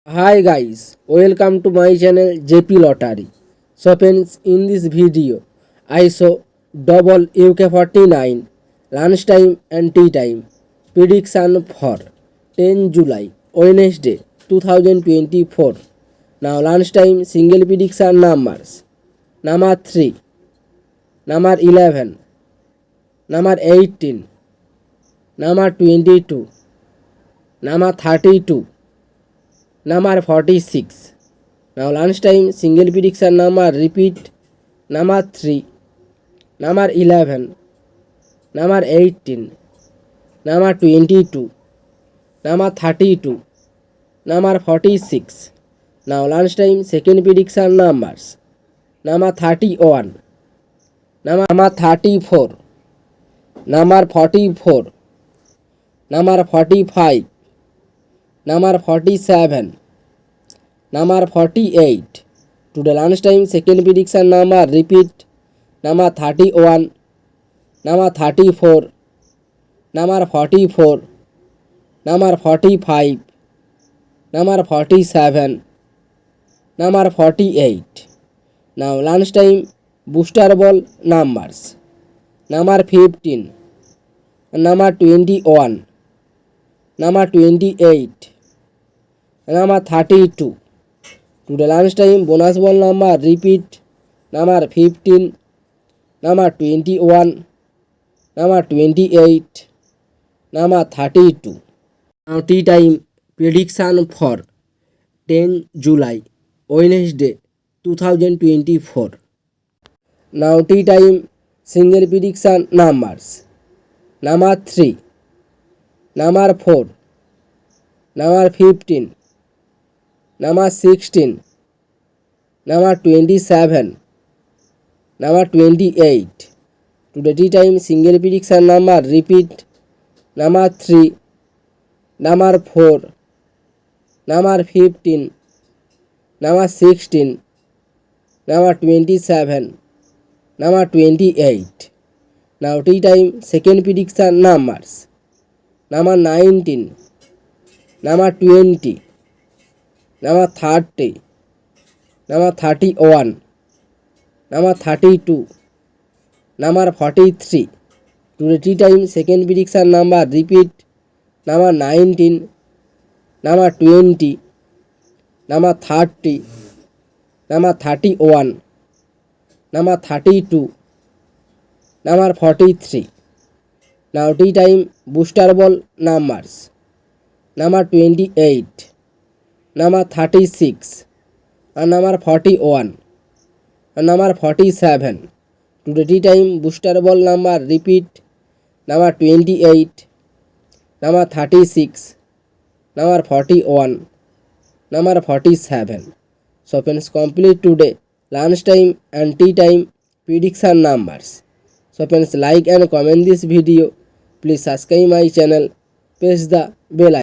Hi guys, welcome to my channel JP Lottery. So friends, in this video, I show double UK49 lunchtime and tea time prediction for 10 July Wednesday 2024. Now lunchtime single prediction numbers: number 3, number 11, number 18, number 22, number 32, number 46. Now lunchtime single prediction number repeat: number 3, number 11, number 18, number 22, number 32, number 46. Now lunchtime second prediction numbers: number 31, number 34, number 44, number 45, number 47, number 48. To the lunchtime second prediction number repeat: number 31, number 34, number 44, number 45, number 47, number 48. Now lunchtime booster ball numbers: number 15, number 21, number 28, number 32. To the lunchtime bonus ball number repeat: number 15, number 21, number 28, number 32. Now tea time prediction for 10 July Wednesday 2024. Now tea time single prediction numbers: number 3, number 4, number 15, number 16, number 27, number 28. To the tea time single prediction number repeat: number 3, number 4, number 15, number 16, number 27, number 28. Now tea time second prediction numbers: number 19, number 20, number 30, number 31, number 32, number 43. To the tea time second prediction number repeat: number 19, number 20, number 30, number 31, number 32, number 43. Now tea time booster ball numbers: number 28, number 36, and number 41, and number 47. To the tea time booster ball number repeat: number 28, number 36, number 41, number 47. So friends, complete today lunchtime and tea time prediction numbers. So friends, like and comment this video. Please subscribe my channel. Press the bell icon.